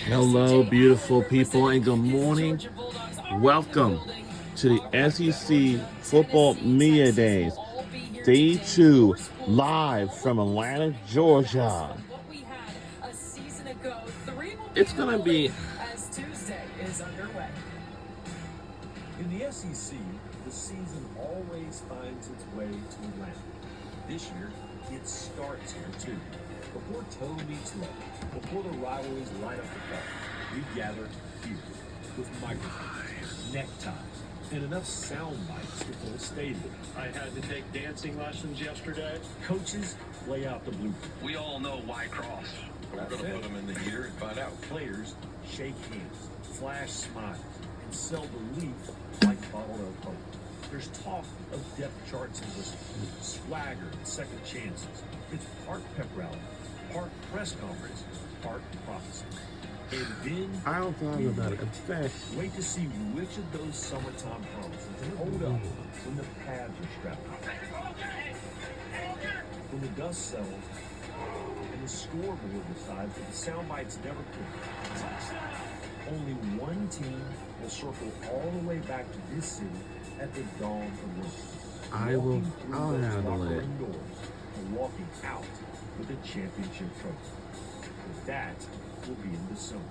Hello, beautiful people, and good morning. Welcome to the SEC Football Media Days, Day 2, live from Atlanta, Georgia. It's going to be... as Tuesday is underway. In the SEC, the season always finds its way to Atlanta. This year, it starts here too. Before toe meets toe, before the rivalries light up the park, we gather here with microphones, neckties, and enough sound bites to fill a stadium. I had to take dancing lessons yesterday. Coaches lay out the blueprint. We all know why cross. We're going to put them in the heater and find out. Players shake hands, flash smiles, and sell belief like bottled up hope. There's talk of depth charts and whistles, swagger and second chances. It's part pep rally, part press conference, part prophecy. And then I don't talk about it. In fact, wait to see which of those summertime promises hold up when the pads are strapped on. When the dust settles and the scoreboard decides that the sound bites never could. Only one team will circle all the way back to this city at the dawn of winter. I'll handle it. And walking out with a championship trophy. But that will be in December.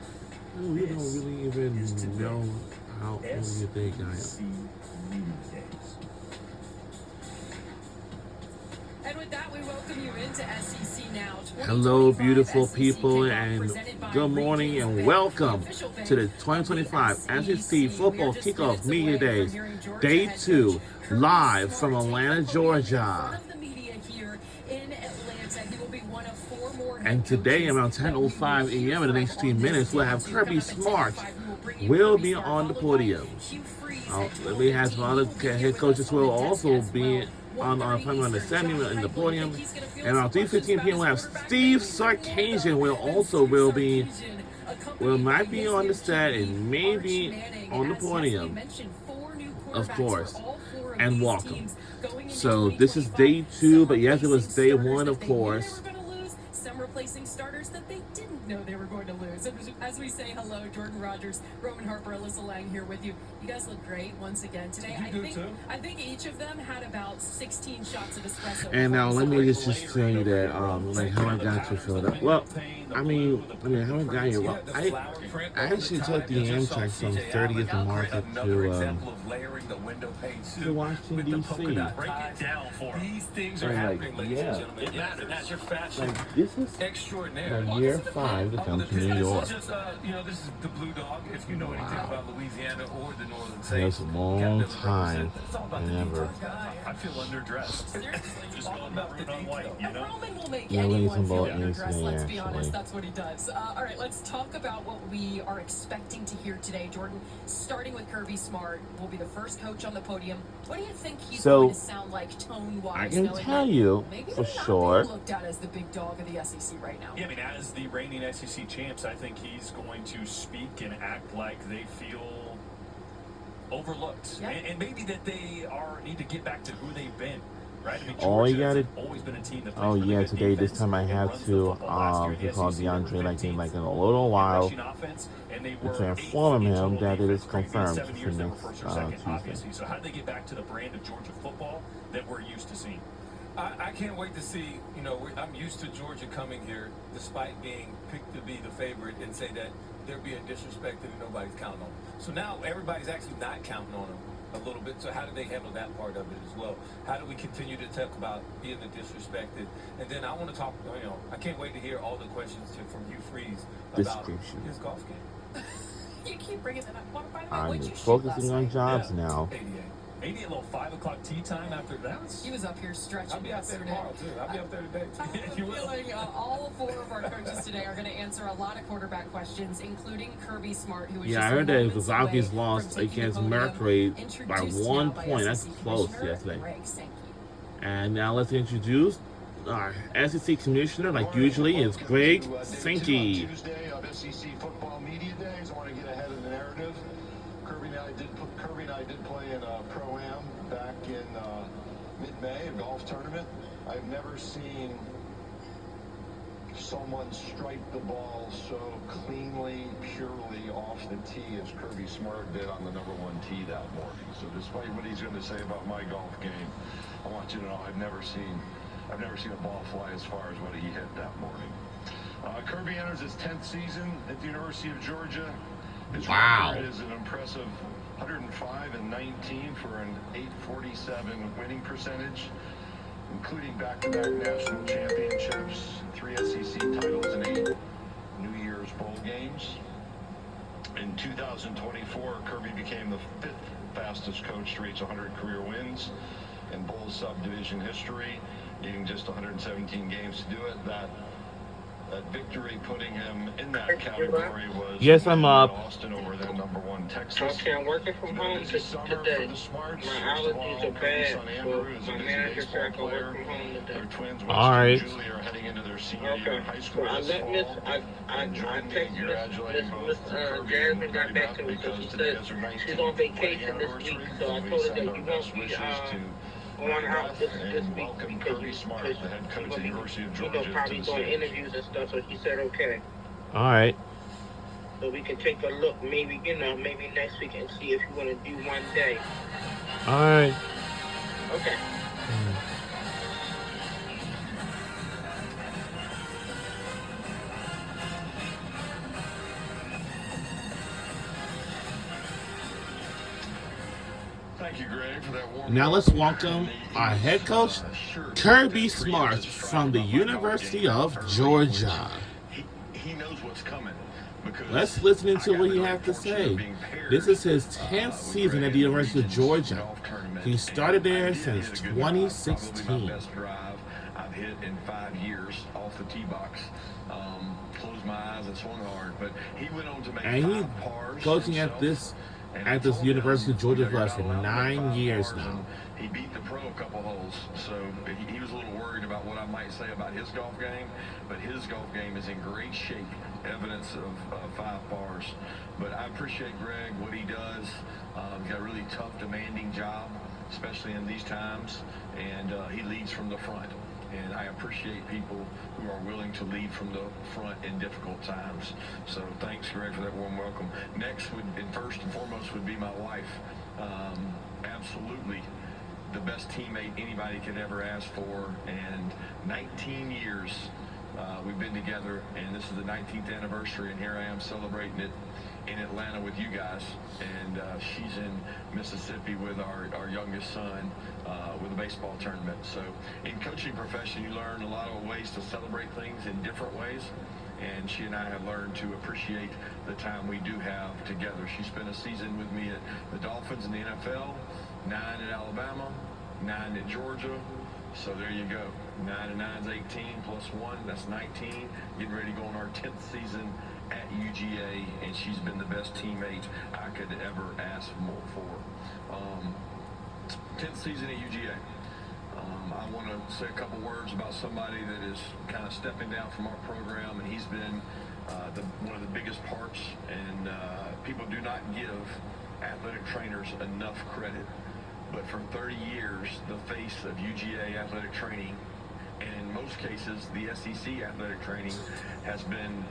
We don't really even know how old you think I am. Media Days. And with that, we welcome you into SEC Now. Hello, beautiful people, and good morning, and welcome to the 2025 SEC Football Kickoff Media Days, Day 2, live from Atlanta, Georgia. And today, around 10:05 a.m. in the next 3 minutes, we'll have Kirby Smart will be on the podium. We have some other head coaches who will also be on the setting in the podium. And around 3:15 p.m. we'll have Steve Sarkisian might be on the set and maybe on the podium, of course, and welcome. So this is day 2, but yes, it was day 1, of course. Replacing starters that they didn't know they were going to lose. As we say hello, Jordan Rogers, Roman Harper, Alyssa Lang here with you. You guys look great once again today. I think each of them had about 16 shots of espresso. And now let me just say that how I got to Philadelphia. Well, how I got here. Well, I actually took the Amtrak from 30th Market to Washington, D.C. Break it down for them. These things are happening, ladies and gentlemen. It matters. That's your fashion. This is extraordinary. year 5 to come to New York. This is the Blue Dog. If you know anything about Louisiana or the Northern States, that's a long time. Never. I feel underdressed. Just going about the white, you know. Roman will make anyone feel underdressed. let's be honest. That's what he does. All right, let's talk about what we are expecting to hear today, Jordan. Starting with Kirby Smart, will be the first coach on the podium. What do you think he's going to sound like tone-wise? I can tell you for sure. Looked at as the big dog of the SEC right now. Yeah, I mean, as the reigning SEC champs, I think he's going to speak and act like they feel overlooked, and maybe that they need to get back to who they've been. Right? I mean, Georgia's always been a team that plays really good today, defense. this time I have to call DeAndre like in a little while to inform him that it is confirmed for next Tuesday. So how do they get back to the brand of Georgia football that we're used to seeing? I can't wait to see, I'm used to Georgia coming here, despite being picked to be the favorite, and say that they're being disrespected and nobody's counting on them. So now everybody's actually not counting on them a little bit. So how do they handle that part of it as well? How do we continue to talk about being the disrespected? And then I want to talk, I can't wait to hear all the questions from Hugh Freeze about his golf game. You keep bringing that up. By the way, I'm focusing on jobs now. 88, a little 5 o'clock tea time after that. He was up here stretching. I'll be out there tomorrow, too. I'll be up there today, too. I have a feeling all 4 of our coaches today are going to answer a lot of quarterback questions, including Kirby Smart, who was just I heard that the Falcons lost against Mercury by 1 point. That's close yesterday. And now let's introduce our SEC commissioner, like usually, is Greg Sankey. Tuesday of SEC Football Media Days. I want to get ahead of the narrative. Kirby and I did play in a Pro-Am back in mid-May, a golf tournament. I've never seen someone strike the ball so cleanly, purely off the tee as Kirby Smart did on the #1 tee that morning. So despite what he's going to say about my golf game, I want you to know I've never seen a ball fly as far as what he hit that morning. Kirby enters his 10th season at the University of Georgia. His record is an impressive 105-19 for an .847 winning percentage, including back-to-back national championships, 3 SEC titles, and 8 New Year's Bowl games. In 2024, Kirby became the 5th fastest coach to reach 100 career wins in Bowl subdivision history, needing just 117 games to do it. That victory putting him in that category was Yes, I'm up. Austin over their #1 Texas. Okay, I'm working from home today. My allergies are bad, so my manager said I can work from home today. Their twins, All right. Winston and Julie, are heading into their senior year in high school So I this let fall. I texted Miss Jasmine got back to me, so she said she's on vacation this week, so I told her that you won't be going out this week because she's gonna be probably doing interviews and stuff, so she said okay. All right. So we can take a look, maybe next week and see if you want to do one day. All right. Okay. Thank you, Greg, for that warm Now let's welcome our head coach, Kirby Smart, from the University of Georgia. He knows what's coming. Let's listen to what he has to say. This is his 10th season at the University of Georgia. He started there since 2016. Best drive I've hit in 5 years off the tee box. Closed my eyes and swung hard, but he went on to make And he's 5 pars coaching at this University of Georgia for 9 years now. He beat the pro a couple holes, so he was a little worried about what I might say about his golf game, but his golf game is in great shape, evidence of 5 pars. But I appreciate Greg, what he does. He's got a really tough, demanding job, especially in these times, and he leads from the front. And I appreciate people who are willing to lead from the front in difficult times. So thanks, Greg, for that warm welcome. Next, and first and foremost, would be my wife. Absolutely the best teammate anybody could ever ask for. And 19 years we've been together, and this is the 19th anniversary, and here I am celebrating it in Atlanta with you guys, and she's in Mississippi with our youngest son with a baseball tournament. So in coaching profession, you learn a lot of ways to celebrate things in different ways, and she and I have learned to appreciate the time we do have together. She spent a season with me at the Dolphins in the NFL, 9 at Alabama, 9 at Georgia. So there you go. 9 and 9 is 18 plus 1, that's 19. Getting ready to go on our 10th season at UGA, and she's been the best teammate I could ever ask for. 10th season at UGA. I want to say a couple words about somebody that is kind of stepping down from our program, and he's been one of the biggest parts, and people do not give athletic trainers enough credit. But for 30 years, the face of UGA athletic training, and in most cases, the SEC athletic training, has been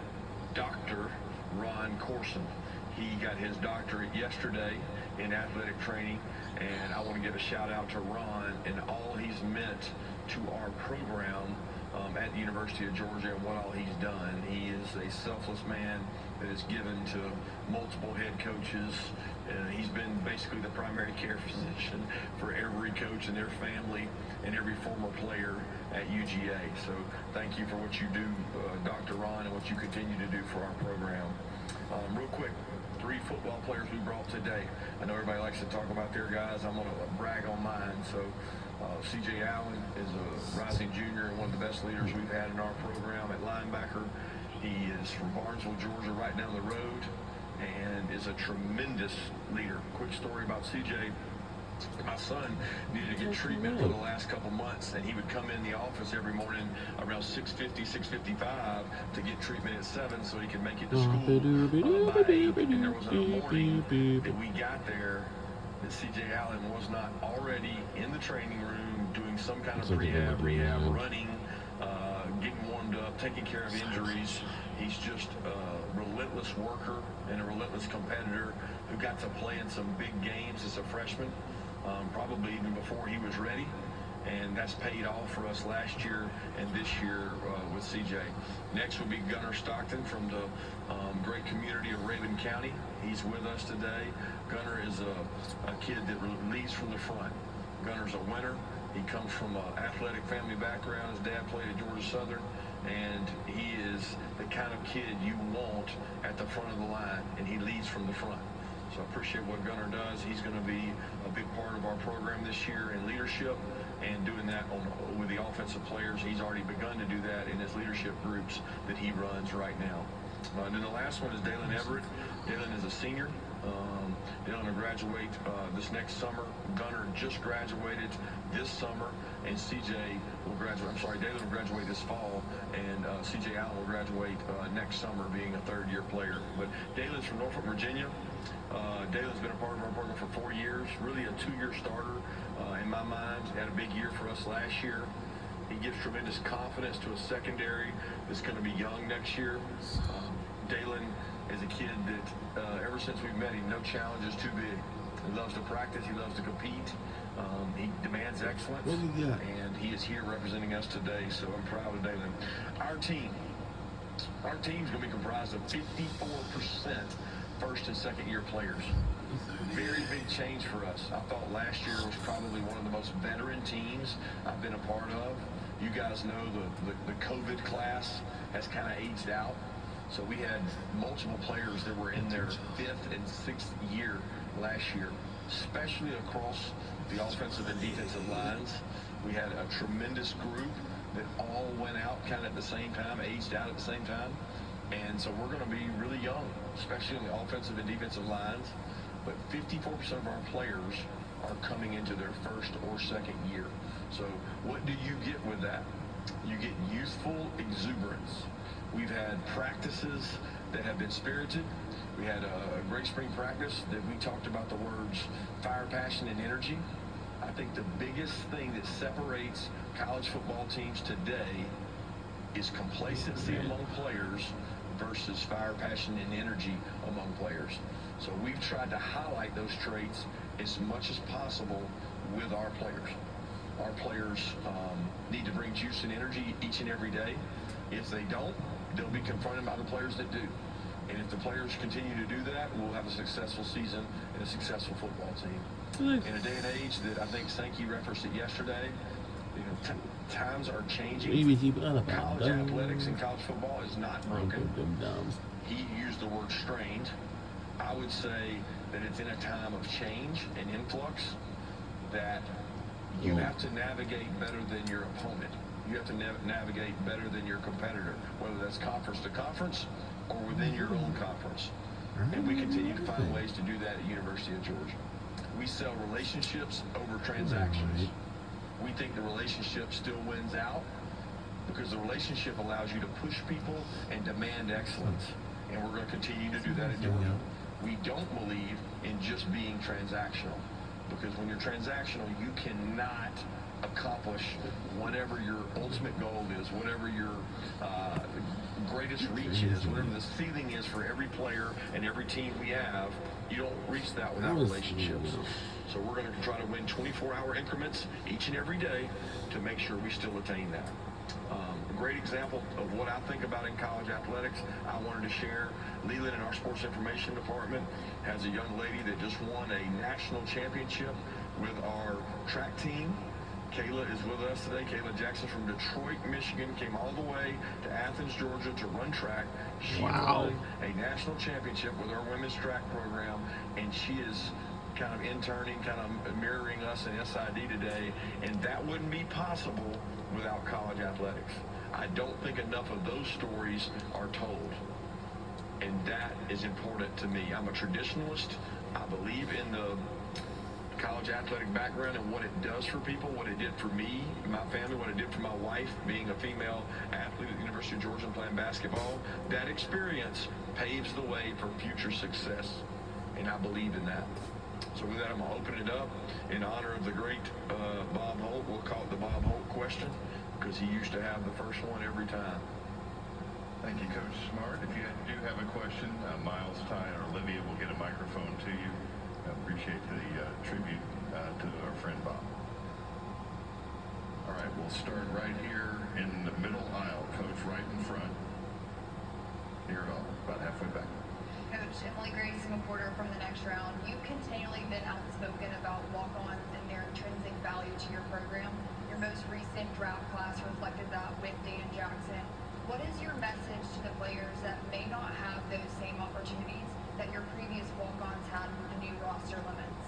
Dr. Ron Corson. He got his doctorate yesterday in athletic training, and I want to give a shout out to Ron and all he's meant to our program at the University of Georgia and what all he's done. He is a selfless man that is given to multiple head coaches. He's been basically the primary care physician for every coach and their family and every former player at UGA. So thank you for what you do, Dr. Ron, and what you continue to do for our program. Real quick, 3 football players we brought today. I know everybody likes to talk about their guys. I'm going to brag on mine. So C.J. Allen is a rising junior and one of the best leaders we've had in our program at linebacker. He is from Barnesville, Georgia, right down the road, and is a tremendous leader. Quick story about C.J. My son needed to get treatment for the last couple months, and he would come in the office every morning around 6:50, 6:55 to get treatment at 7 so he could make it to school by 8. And there wasn't a morning that we got there that C.J. Allen was not already in the training room doing some kind of rehab, running, getting warmed up, taking care of injuries. He's just a relentless worker and a relentless competitor who got to play in some big games as a freshman, probably even before he was ready. And that's paid off for us last year and this year with CJ. Next will be Gunnar Stockton from the great community of Raven County. He's with us today. Gunnar is a kid that leads from the front. Gunnar's a winner. He comes from an athletic family background. His dad played at Georgia Southern, and he is the kind of kid you want at the front of the line, and he leads from the front. So I appreciate what Gunnar does. He's going to be a big part of our program this year in leadership and doing that with the offensive players. He's already begun to do that in his leadership groups that he runs right now. And then the last one is Dalen Everett. Dalen is a senior. Dalen will graduate this next summer. Gunnar just graduated this summer, and CJ will graduate. I'm sorry, Dalen will graduate this fall, and CJ Allen will graduate next summer, being a third-year player. But Dalen's from Norfolk, Virginia. Dalen's been a part of our program for 4 years, really a 2-year starter in my mind. Had a big year for us last year. He gives tremendous confidence to a secondary that's going to be young next year. Dalen is a kid that ever since we've met him, no challenge is too big. He loves to practice. He loves to compete. He demands excellence. And he is here representing us today, so I'm proud of Dalen. Our team's going to be comprised of 54% first and second year players. Very big change for us. I thought last year was probably one of the most veteran teams I've been a part of. You guys know the COVID class has kind of aged out. So we had multiple players that were in their 5th and 6th year last year, especially across the offensive and defensive lines. We had a tremendous group that all went out kind of at the same time, aged out at the same time. And so we're going to be really young, especially in the offensive and defensive lines. But 54% of our players are coming into their first or second year. So what do you get with that? You get youthful exuberance. We've had practices that have been spirited. We had a great spring practice that we talked about the words fire, passion, and energy. I think the biggest thing that separates college football teams today is complacency among players versus fire, passion, and energy among players. So we've tried to highlight those traits as much as possible with our players. Our players need to bring juice and energy each and every day. If they don't, they'll be confronted by the players that do. And if the players continue to do that, we'll have a successful season and a successful football team. In a day and age that I think Sankey referenced it yesterday, times are changing. College athletics and college football is not broken. He used the word strained. I would say that it's in a time of change and influx that you have to navigate better than your opponent. You have to navigate better than your competitor, whether that's conference to conference or within your own conference. And we continue to find ways to do that at University of Georgia. We sell relationships over transactions. We think the relationship still wins out because the relationship allows you to push people and demand excellence. And we're going to continue to do that at Georgia. We don't believe in just being transactional, because when you're transactional, you cannot accomplish whatever your ultimate goal is, whatever your greatest reach is, whatever the ceiling is for every player and every team we have. You don't reach that without relationships. So we're going to try to win 24-hour increments each and every day to make sure we still attain that. A great example of what I think about in college athletics, I wanted to share. Leland in our sports information department has a young lady that just won a national championship with our track team. Kayla is with us today. Kayla Jackson from Detroit, Michigan, came all the way to Athens, Georgia to run track. She won a national championship with our women's track program, and she is kind of interning, kind of mirroring us in SID today, and that wouldn't be possible without college athletics. I don't think enough of those stories are told, and that is important to me. I'm a traditionalist. I believe in the college athletic background and what it does for people, what it did for me, my family, what it did for my wife, being a female athlete at the University of Georgia and playing basketball. That experience paves the way for future success, and I believe in that. So with that, I'm going to open it up in honor of the great Bob Holt. We'll call it the Bob Holt question. because he used to have the first one every time. Thank you, Coach Smart. If you do have a question, Miles, Ty, or Olivia will get a microphone to you. I appreciate the tribute to our friend Bob. All right, we'll start right here in the middle aisle, Coach, right in front. Here, about halfway back. Coach, Emily Grace, reporter from the next round. You've continually been outspoken about walk-ons and their intrinsic value to your program. Your most recent draft class reflected that with Dan Jackson. What is your message to the players that may not have those same opportunities that your previous walk-ons had with the new roster limits?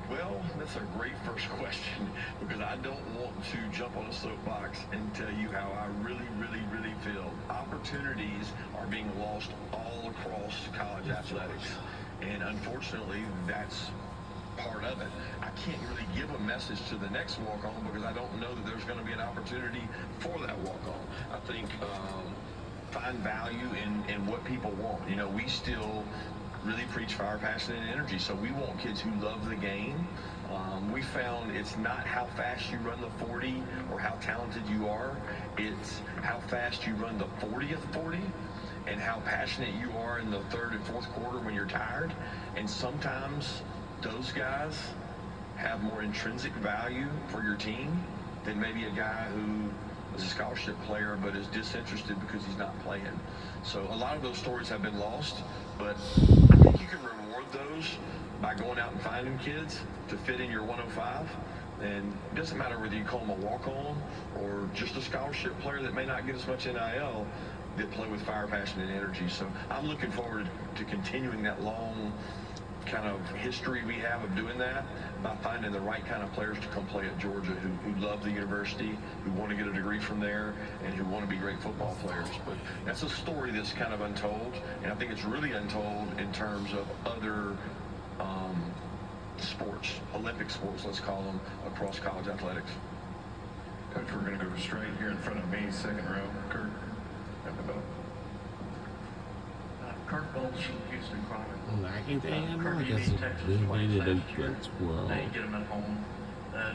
Well, that's a great first question, because I don't want to jump on a soapbox and tell you how I really feel. Opportunities are being lost all across college athletics, and unfortunately, that's part of it. I can't really give a message to the next walk-on because I don't know that there's going to be an opportunity for that walk-on. I think find value in what people want. You know, we still really preach fire, passion, and energy. So we want kids who love the game. We found it's not how fast you run the 40 or how talented you are. It's how fast you run the 40th 40 and how passionate you are in the third and fourth quarter when you're tired. And sometimes those guys have more intrinsic value for your team than maybe a guy who is a scholarship player but is disinterested because he's not playing. So a lot of those stories have been lost, but I think you can reward those by going out and finding kids to fit in your 105. And it doesn't matter whether you call them a walk-on or just a scholarship player that may not get as much NIL, that play with fire, passion, and energy. So I'm looking forward to continuing that long kind of history we have of doing that by finding the right kind of players to come play at Georgia who love the university, who want to get a degree from there, and who want to be great football players. But that's a story that's kind of untold, and I think it's really untold in terms of other sports, Olympic sports, let's call them, across college athletics. Coach, we're going to go straight here in front of me, second row. Kurt, at the bell. Kurt Bowles from Houston Chronicle. I guess we needed a good 12. They get them at home.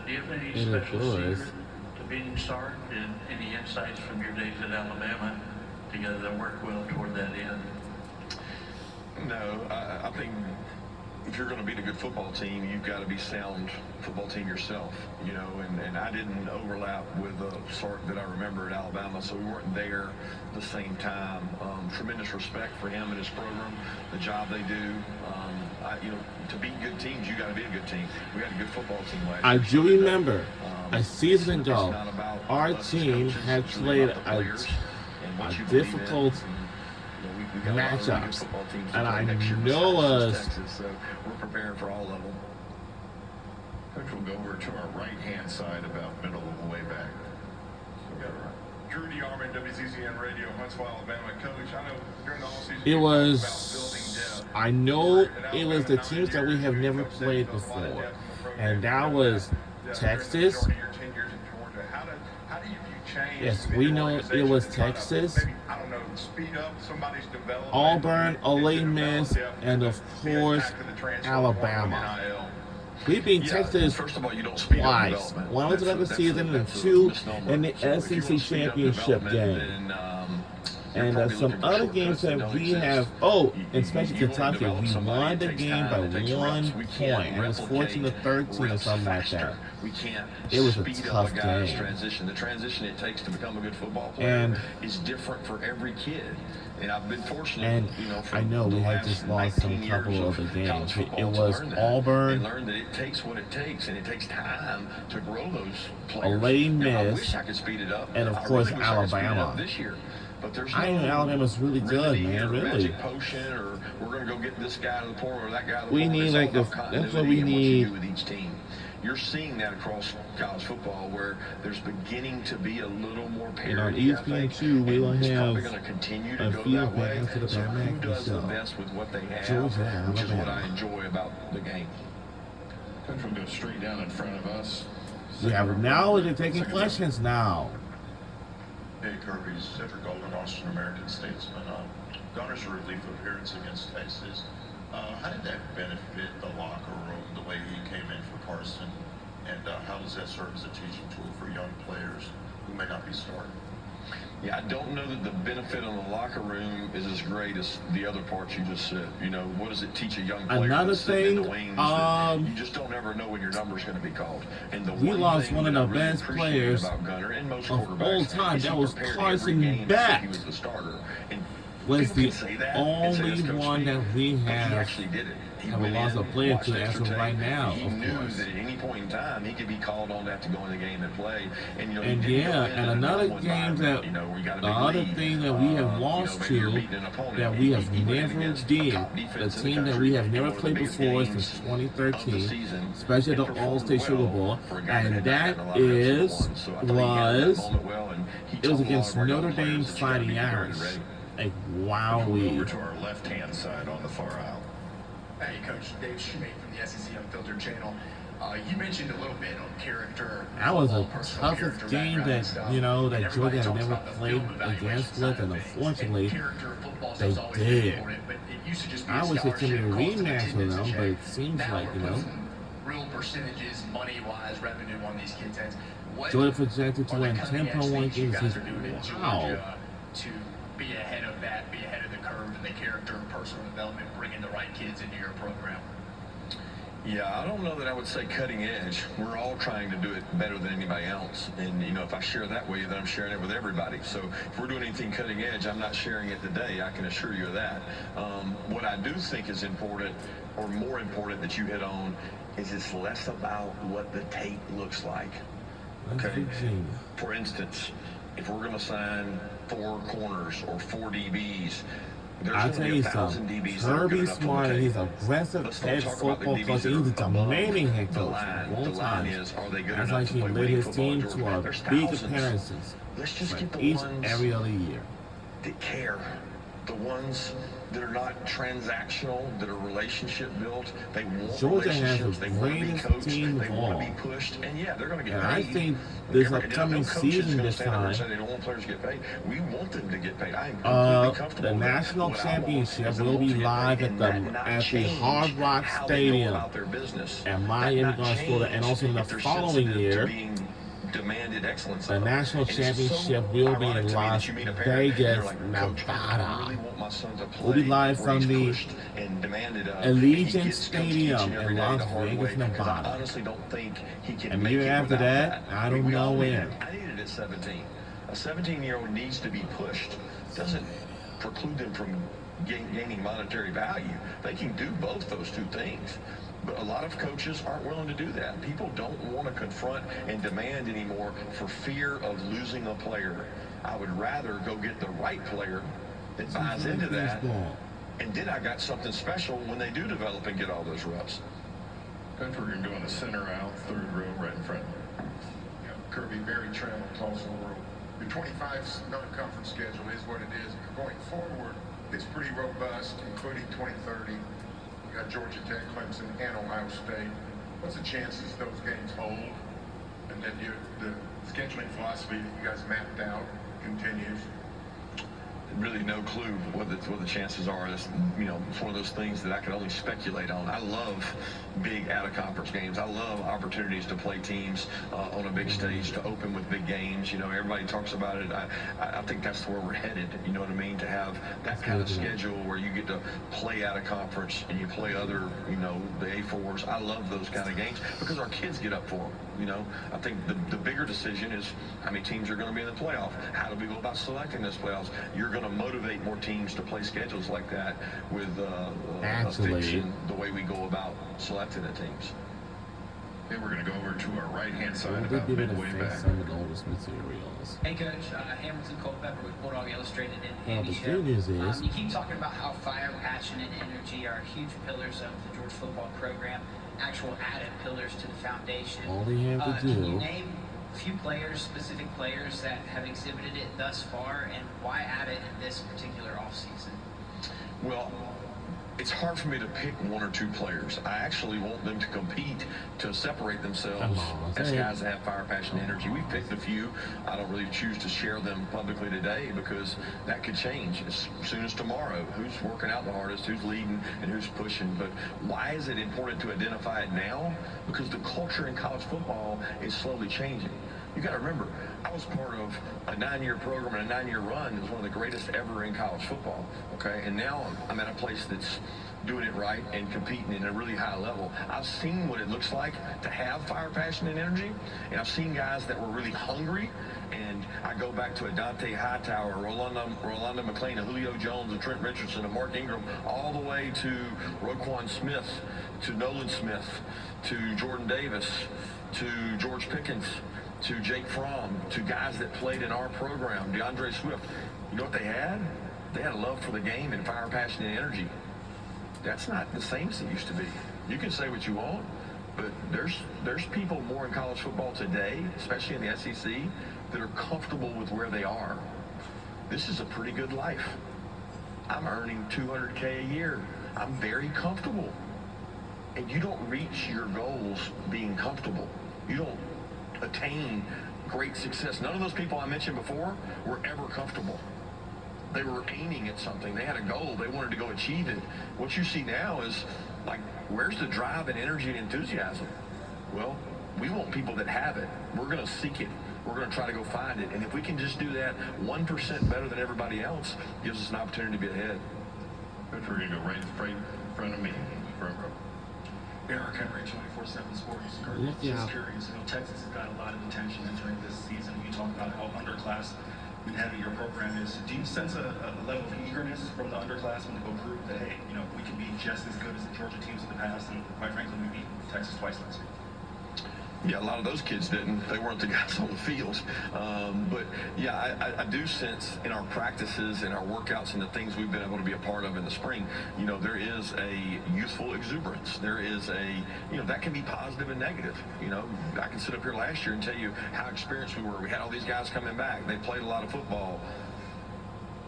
Do you have any And it special was. secret to beating Sark and any insights from your days at Alabama together that work well toward that end? No, I think if you're going to beat a good football team, you've got to be sound football team yourself, you know, and I didn't overlap with Sark that I remember at Alabama, so we weren't there the same time. Tremendous respect for him and his program, the job they do. You know, to beat good teams, you got to be a good team. We had a good football team last year. I do remember a season ago, our team had played a difficult matchups, and I know us. So we're preparing for all of them. Coach, we'll go over to our right-hand side, about middle of the way back. Drew DeArmond, WCCN Radio, Huntsville, Alabama. Coach, I know during the offseason It was, I know it was the teams that we have never played before, and that was Texas. Yes, we know it was Texas, Auburn, Ole Miss, and of course Alabama. We beat Texas twice. One was another season, and two in the SEC championship game. And some other games that we have, and especially Kentucky, we won the game by 1 point, and it was 14-13 or something like that. It was a tough game. The transition it takes to become a good football player is different for every kid. And I've been fortunate, and I know we had just lost some couple of the games. It was Auburn, learn that it takes what it takes, and it takes time to grow those players. Ole Miss, I wish I could speed it up, and of course Alabama. This year. But there's I know Alabama's really good, man. Really. Magic potion, or we're going to go get this guy to the portal or that guy to the we portal. need like that's what we need. With each team. You're seeing that across college football, where there's beginning to be a little more parity. And on ESPN2, we will have a few bands to the who does the best with what they have, Georgia, which is what I enjoy about the game. Coach, we'll go straight down in front of us. Yeah, but now they're taking questions now. Hey, Kirby, Cedric Golden, Austin American Statesman. Gunner's relief appearance against Texas. How did that benefit the locker room, the way he came in for Carson? And how does that serve as a teaching tool for young players who may not be starting? Yeah, I don't know that the benefit in the locker room is as great as the other parts you just said. You know, what does it teach a young player? Another that's sitting in thing, the wings that you just don't ever know when your number's going to be called. And the we one lost thing one of that I the really best appreciate players about Gunner and most of quarterbacks all time. is he That was prepared every Carson game as if Beck. he was the starter. And Was people the can say that and say only it's Coach one Speed, that we but he have actually did it. He have went lost in, a player watched to as extra of right tape, now, and he of knew course. that at any point in time he could be called on to have to go in the game and play. And you know, he And didn't go yeah, in and a another no-one game environment, that you know, where you got a the big other lead. thing that we have lost maybe you're to beating an opponent, that we have he went never against a did, top the defense in team that country we have in never one of the played biggest before games since of the 2013, season, especially and the performed All-State Sugar well Bowl, for a guy and had not that gotten a lot of reps is for one. So I thought he handled that moment well, and he it was told a lot against of our young Notre Dame players that you gotta be Fighting prepared and Irish. ready. Like, Over wowee. to our left-hand side on the far aisle. Hey, Coach Dave Shoemate from the SEC Unfiltered channel. You mentioned a little bit on character. That was the personal toughest character game background and that, stuff. you know, And that everybody Georgia had talks never about the played film evaluation against side with, of and things. unfortunately, Character in football they has always been did. important, but it used to just be I a wish it could be a scholarship, cost of rematch with attendance them, check. but it seems Now like, we're you know, putting real percentages, money-wise, revenue on these kids' heads. What Georgia projected to are the win cutting-edge 10.1 things you games. guys are doing in Wow. Georgia to be ahead of that, be ahead of the curve in the character and personal development, bringing the right kids into your program? Yeah, I don't know that I would say cutting edge. We're all trying to do it better than anybody else. And, you know, if I share that way, then I'm sharing it with everybody. So if we're doing anything cutting edge, I'm not sharing it today. I can assure you of that. What I do think is important, or more important that you hit on, is it's less about what the tape looks like. Okay? For instance, if we're going to sign 4 corners or 4 DBs, I'll tell you something. Kirby Smart, he's an aggressive head football coach. He's a demanding head coach of all time. That's why he led his team to our big appearances. Let's just get the each ones every other year. that care. The ones that are not transactional, that are relationship built. They want Georgia has relationships. the They want to be greatest coached. team They of want all. to be pushed. And yeah, they're going to get And paid. I think this upcoming no coach is season gonna this stand up and time, say they don't want players to get paid. We want them to get paid. I am completely comfortable the with that. national What I want championship is them will all be to get live paid at and the that not change Hard Rock how they go Stadium about their business. and That Miami not going to Florida, and also in the if they're following sensitive to year, being demanded excellence the of. national And it's just championship so will be ironic in to me Las that you meet a parent and Vegas, you're like, "Coach, I Nevada. really want my son to play We'll be live where from he's the pushed and demanded of. Allegiant He gets coached each Stadium and every in day Las the hard Vegas, way, 'cause Nevada. I honestly don't think he can And make year it after without that, I don't we all know need when. it. I needed it at 17. A 17-year-old needs to be pushed. Doesn't preclude them from gaining monetary value. They can do both those two things. But a lot of coaches aren't willing to do that. People don't want to confront and demand anymore for fear of losing a player. I would rather go get the right player that buys into that. And then I got something special when they do develop and get all those reps. Coach, we're going to go in the center aisle, third row, right in front. Kirby, very traveled, also road. Your 25 non-conference schedule is what it is. Going forward, it's pretty robust, including 2030. You got Georgia Tech, Clemson, and Ohio State. What's the chances those games hold, and that the scheduling philosophy that you guys mapped out continues? Really no clue what the chances are. It's, you know, it's one of those things that I can only speculate on. I love big out-of-conference games. I love opportunities to play teams on a big stage, to open with big games. You know, everybody talks about it. I think that's where we're headed. You know what I mean? To have that kind of schedule where you get to play out of conference and you play other, you know, the A4s. I love those kind of games because our kids get up for them. You know, I think the bigger decision is how many teams are going to be in the playoff. How do we go about selecting those playoffs? You're going to motivate more teams to play schedules like that with fiction, the way we go about selecting the teams. Okay, we're going to go over to our right-hand side, We'll about be able to midway face back. some of the oldest materials. Hey Coach, Hamilton Culpepper with Bulldog Illustrated and Well, Andy the Show. good news is, You keep talking about how fire, passion, and energy are huge pillars of the Georgia football program, actual added pillars to the foundation. all they have to Can you do, name a few players, specific players that have exhibited it thus far, and why add it in this particular offseason? Well, it's hard for me to pick one or two players. I actually want them to compete to separate themselves as guys that have fire, passion, and energy. We've picked a few. I don't really choose to share them publicly today because that could change as soon as tomorrow. Who's working out the hardest, who's leading, and who's pushing. But why is it important to identify it now? Because the culture in college football is slowly changing. You got to remember, I was part of a 9-year program and a 9-year run. It was one of the greatest ever in college football, okay? And now I'm at a place that's doing it right and competing in a really high level. I've seen what it looks like to have fire, passion, and energy, and I've seen guys that were really hungry, and I go back to a Dante Hightower, Rolando McClain, a Julio Jones, a Trent Richardson, a Mark Ingram, all the way to Roquan Smith, to Nolan Smith, to Jordan Davis, to George Pickens, to Jake Fromm, to guys that played in our program, DeAndre Swift. You know what they had? They had a love for the game and fire, passion, and energy. That's not the same as it used to be. You can say what you want, but there's people more in college football today, especially in the SEC, that are comfortable with where they are. This is a pretty good life. I'm earning $200K a year. I'm very comfortable. And you don't reach your goals being comfortable. You don't attain great success. None of those people I mentioned before were ever comfortable. They were aiming at something. They had a goal. They wanted to go achieve it. What you see now is, like, where's the drive and energy and enthusiasm? Well, we want people that have it. We're going to seek it. We're going to try to go find it. And if we can just do that 1% better than everybody else, gives us an opportunity to be ahead. Good for you to go right in front of me. Eric Henry, 24/7 Sports. Kirby, just curious. Texas has got a lot of attention entering this season. You talk about how underclassmen heavy your program is. Do you sense a level of eagerness from the underclassmen to go prove that, hey, we can be just as good as the Georgia teams in the past, and quite frankly, we beat Texas twice last year? Yeah, a lot of those kids didn't. They weren't the guys on the field. But yeah, I do sense in our practices and our workouts and the things we've been able to be a part of in the spring, there is a youthful exuberance. There is that can be positive and negative. I can sit up here last year and tell you how experienced we were. We had all these guys coming back. They played a lot of football.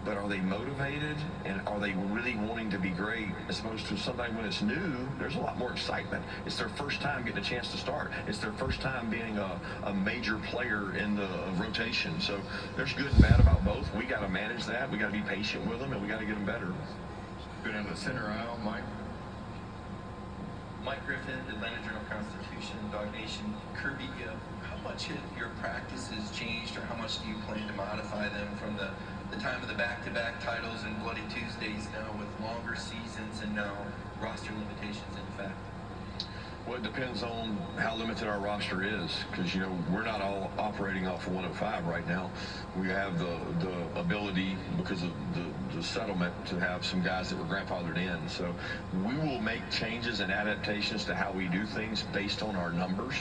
But are they motivated, and are they really wanting to be great? As opposed to somebody when it's new, there's a lot more excitement. It's their first time getting a chance to start. It's their first time being a major player in the rotation. So there's good and bad about both. We got to manage that. We got to be patient with them, and we got to get them better. Go down the center aisle, Mike. Mike Griffin, Atlanta Journal-Constitution, Dog Nation. Kirby, how much have your practices changed, or how much do you plan to modify them from the time of the back-to-back titles and Bloody Tuesdays now with longer seasons and now roster limitations in effect? Well, it depends on how limited our roster is, because, we're not all operating off of 105 right now. We have the ability, because of the settlement, to have some guys that were grandfathered in. So we will make changes and adaptations to how we do things based on our numbers.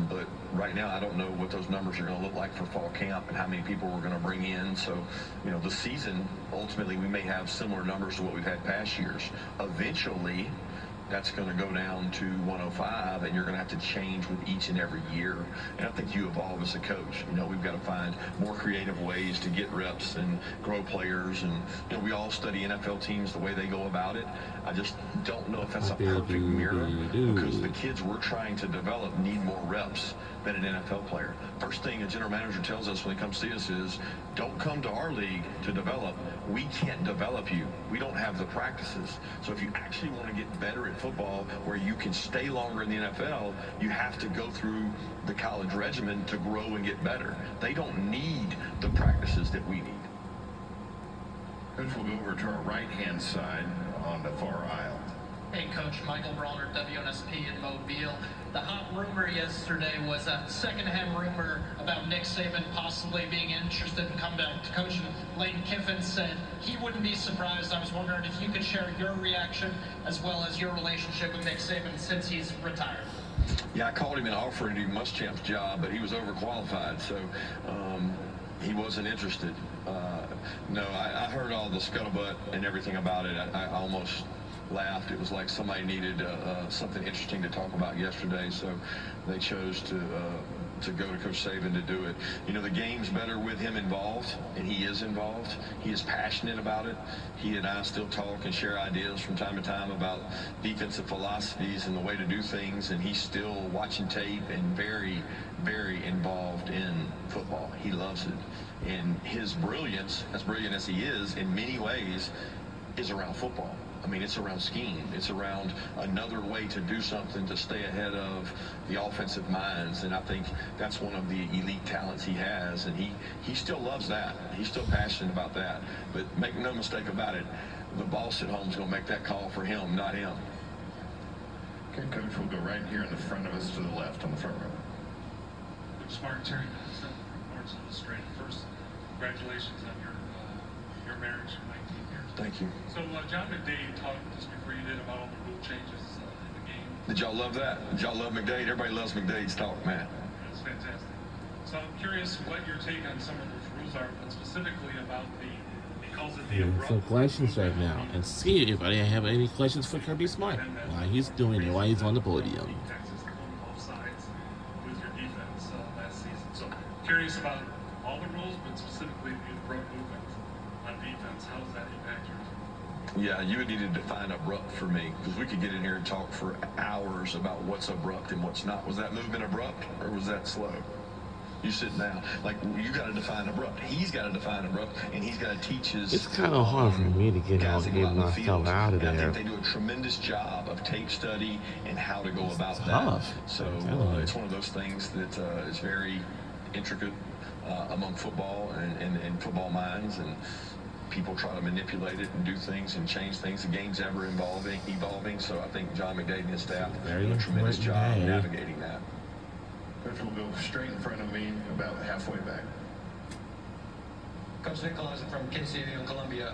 But right now, I don't know what those numbers are going to look like for fall camp and how many people we're going to bring in. So, the season, ultimately, we may have similar numbers to what we've had past years. Eventually, that's going to go down to 105, and you're going to have to change with each and every year. And I think you evolve as a coach. We've got to find more creative ways to get reps and grow players. And, we all study NFL teams the way they go about it. I just don't know if that's a perfect mirror, because the kids we're trying to develop need more reps than an NFL player. First thing a general manager tells us when they come see us is, don't come to our league to develop. We can't develop you. We don't have the practices. So if you actually want to get better at football where you can stay longer in the NFL, you have to go through the college regimen to grow and get better. They don't need the practices that we need. Coach, we'll go over to our right-hand side on the far aisle. Hey, Coach, Michael Brawler, WNSP in Mobile. The hot rumor yesterday was a second-hand rumor about Nick Saban possibly being interested in coming back to coaching. Lane Kiffin said he wouldn't be surprised. I was wondering if you could share your reaction as well as your relationship with Nick Saban since he's retired. Yeah, I called him and offered him Muschamp's job, but he was overqualified, so he wasn't interested. No, I heard all the scuttlebutt and everything about it. I almost laughed. It was like somebody needed something interesting to talk about yesterday, so they chose to to go to Coach Saban to do it. You know, the game's better with him involved, and he is involved. He is passionate about it. He and I still talk and share ideas from time to time about defensive philosophies and the way to do things, and he's still watching tape and very, very involved in football. He loves it. And his brilliance, as brilliant as he is in many ways, is around football. I mean, it's around scheme. It's around another way to do something to stay ahead of the offensive minds. And I think that's one of the elite talents he has. And he still loves that. He's still passionate about that. But make no mistake about it, the boss at home is going to make that call for him, not him. Okay, Coach, we'll go right here in the front of us to the left on the front row. Smart Terry Nelson from Lawrence Illustrated. First, congratulations on your marriage for 19 years. Thank you. So John McDade talked just before you did about all the rule changes in the game. Did y'all love that? Did y'all love McDade? Everybody loves McDade's talk, man. That's fantastic. So I'm curious what your take on some of those rules are, but specifically about he calls it the abrupt some questions right now, and see if I have any questions for Kirby Smart while he's doing it, while he's on the podium. Texas on both sides with your defense last season. So curious about all the rules, but specifically the abrupt movement on defense. How does that impact your team? Yeah, you would need to define abrupt for me, because we could get in here and talk for hours about what's abrupt and what's not. Was that movement abrupt or was that slow? You sit down. Like, you got to define abrupt. He's got to define abrupt, and he's got to teach his. It's kind of hard for me to get myself out of there. I think they do a tremendous job of tape study and how to go about tough. that. So it's one of those things that is very intricate among football and football minds, and people try to manipulate it and do things and change things. The game's ever evolving. So I think John McDade and his staff do a tremendous job navigating that. Coach will go straight in front of me, about halfway back. Coach Nicholas from KCU in Columbia.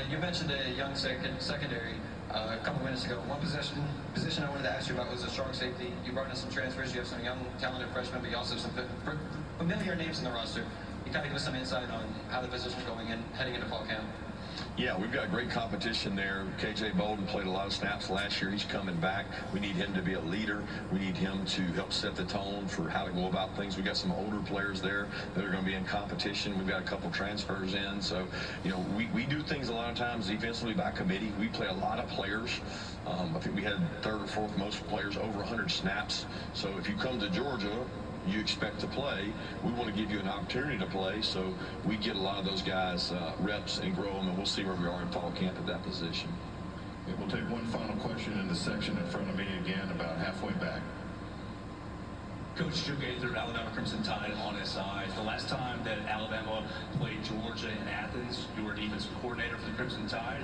You mentioned a young secondary a couple minutes ago. One position I wanted to ask you about was a strong safety. You brought in some transfers. You have some young, talented freshmen, but you also have some familiar names in the roster. You kind of give us some insight on how the position's going in heading into fall camp. Yeah, we've got great competition there. KJ Bolden played a lot of snaps last year. He's coming back. We need him to be a leader. We need him to help set the tone for how to go about things. We've got some older players there that are going to be in competition. We've got a couple transfers in. So, you know, we do things a lot of times defensively by committee. We play a lot of players. I think we had third or fourth most players, over 100 snaps. So if you come to Georgia, you expect to play. We want to give you an opportunity to play, so we get a lot of those guys reps and grow them, and we'll see where we are in fall camp at that position. Okay, we'll take one final question in the section in front of me again, about halfway back. Coach Joe Gaither, Alabama Crimson Tide on his side. The last time that Alabama played Georgia in Athens, you were defensive coordinator for the Crimson Tide.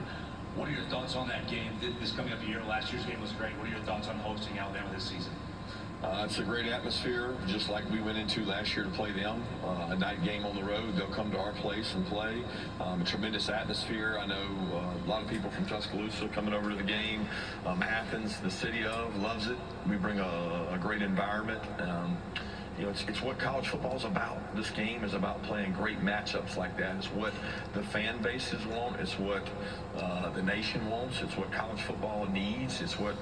What are your thoughts on that game? This coming up a year, last year's game was great. What are your thoughts on hosting Alabama this season? It's a great atmosphere, just like we went into last year to play them. A night game on the road. They'll come to our place and play. A tremendous atmosphere. I know a lot of people from Tuscaloosa coming over to the game. Athens, the city of, loves it. We bring a great environment. You know, it's what college football is about. This game is about playing great matchups like that. It's what the fan bases want. It's what the nation wants. It's what college football needs. It's what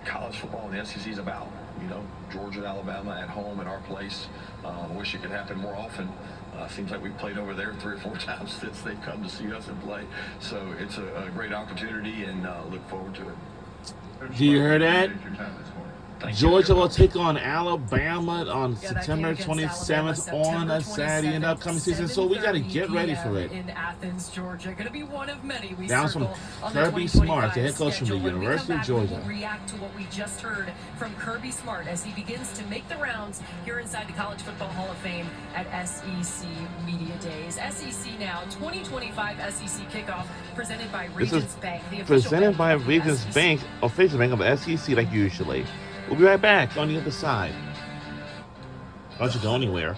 college football in the SEC is about. You know, Georgia and Alabama at home in our place. Wish it could happen more often. Seems like we've played over there 3 or 4 times since they've come to see us and play. So it's a great opportunity, and look forward to it. Do you hear that? Georgia will take on Alabama on September 27th on a Saturday in the upcoming season, so we got to get ready for it. In Athens, Georgia, going to be one of many. We Down from Kirby Smart, the head coach from the University of Georgia. We'll react to what we just heard from Kirby Smart as he begins to make the rounds here inside the College Football Hall of Fame at SEC Media Days. SEC Now 2025 SEC Kickoff presented by Regions Bank. The presented by Regions Bank, official bank of the SEC, like usually. We'll be right back on the other side. Don't you go anywhere.